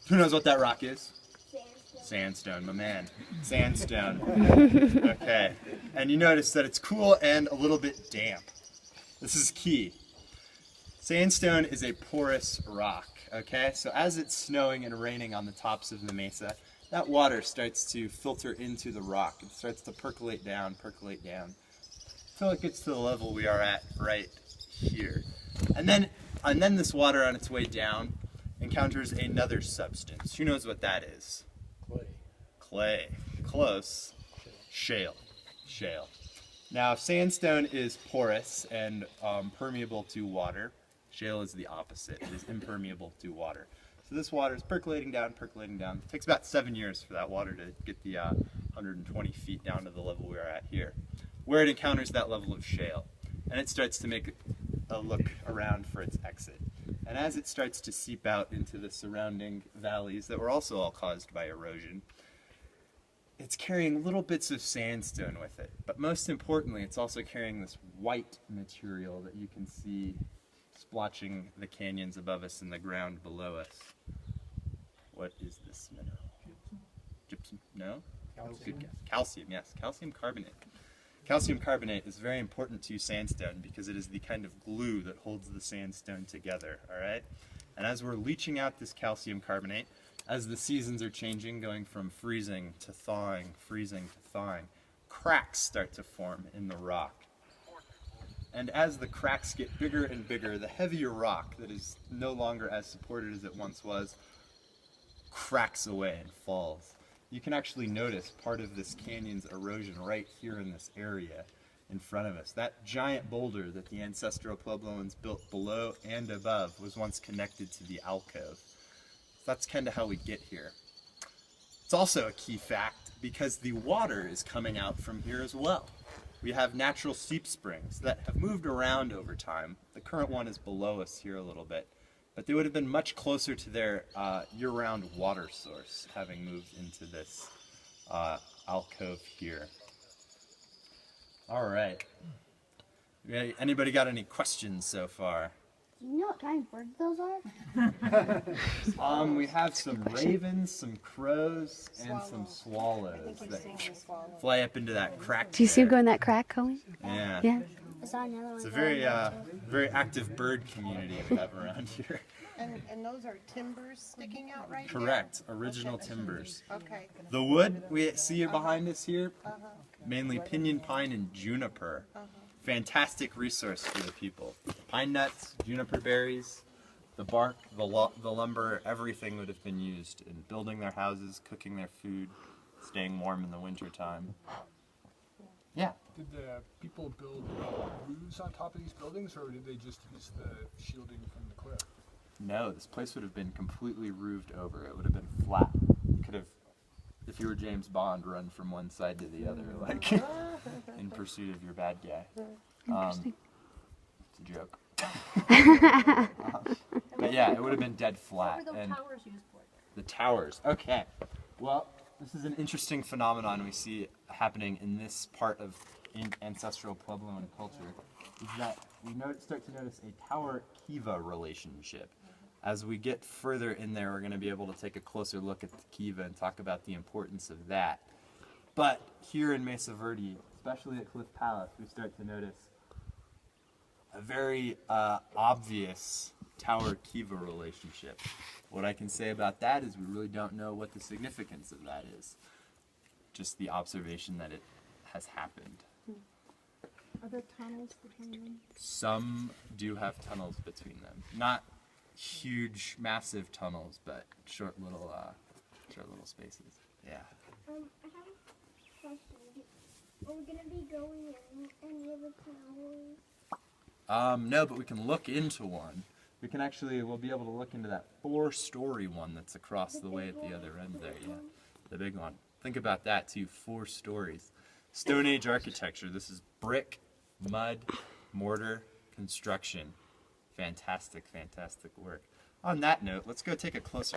Who knows what that rock is? Sandstone. Sandstone, my man. Sandstone. Okay. And you notice that it's cool and a little bit damp. This is key. Sandstone is a porous rock, okay? So as it's snowing and raining on the tops of the mesa, that water starts to filter into the rock. It starts to percolate down, until it gets to the level we are at right here. And then this water on its way down encounters another substance. Who knows what that is? Clay. Clay. Close. Shale. Shale. Now, sandstone is porous and permeable to water. Shale is the opposite. It is impermeable to water. So this water is percolating down. It takes about 7 years for that water to get the 120 feet down to the level we are at here, where it encounters that level of shale. And it starts to make a look around for its exit. And as it starts to seep out into the surrounding valleys that were also all caused by erosion, it's carrying little bits of sandstone with it. But most importantly, it's also carrying this white material that you can see splotching the canyons above us and the ground below us. What is this mineral? Gypsum? No? Calcium. Good guess. Calcium, yes. Calcium carbonate. Calcium carbonate is very important to sandstone because it is the kind of glue that holds the sandstone together, all right? And as we're leaching out this calcium carbonate, as the seasons are changing, going from freezing to thawing, cracks start to form in the rock. And as the cracks get bigger and bigger, the heavier rock that is no longer as supported as it once was cracks away and falls. You can actually notice part of this canyon's erosion right here in this area in front of us. That giant boulder that the ancestral Puebloans built below and above was once connected to the alcove. That's kind of how we get here. It's also a key fact because the water is coming out from here as well. We have natural seep springs that have moved around over time. The current one is below us here a little bit, but they would have been much closer to their year-round water source having moved into this alcove here. All right. Anybody got any questions so far? Do you know what kind of birds those are? We have some ravens, some crows, and some swallows that fly up into that crack. Do you see him go in that crack, Colleen? Yeah. Yeah. I saw another one. It's a very active bird community we have around here. And those are timbers sticking out right here? Correct. Original timbers. Okay. The wood we see behind us here, mainly pinyon pine and juniper. Fantastic resource for the people. Pine nuts, juniper berries, the bark, the lumber, everything would have been used in building their houses, cooking their food, staying warm in the winter time. Yeah. Did the people build roofs on top of these buildings, or did they just use the shielding from the cliff? No, this place would have been completely roofed over. It would have been flat. You could have, if you were James Bond, run from one side to the other, like in pursuit of your bad guy. Interesting. It's a joke. But yeah, it would have been dead flat. What were And those towers used for? the towers. Okay. Well, this is an interesting phenomenon we see happening in this part of ancestral Puebloan culture. Is that we start to notice a tower-kiva relationship. As we get further in there, we're going to be able to take a closer look at the kiva and talk about the importance of that. But here in Mesa Verde, especially at Cliff Palace, we start to notice a very obvious tower-kiva relationship. What I can say about that is we really don't know what the significance of that is. Just the observation that it has happened. Are there tunnels between them? Some do have tunnels between them. Not huge, massive tunnels, but short little spaces. Yeah. I have a question. Are we gonna be going in any of the towers? No, but we can look into one. We'll be able to look into that 4-story one that's across the way at the other end there, yeah. The big one. Think about that too, 4 stories. Stone Age architecture. This is brick, mud, mortar, construction. Fantastic, fantastic work. On that note, let's go take a closer look.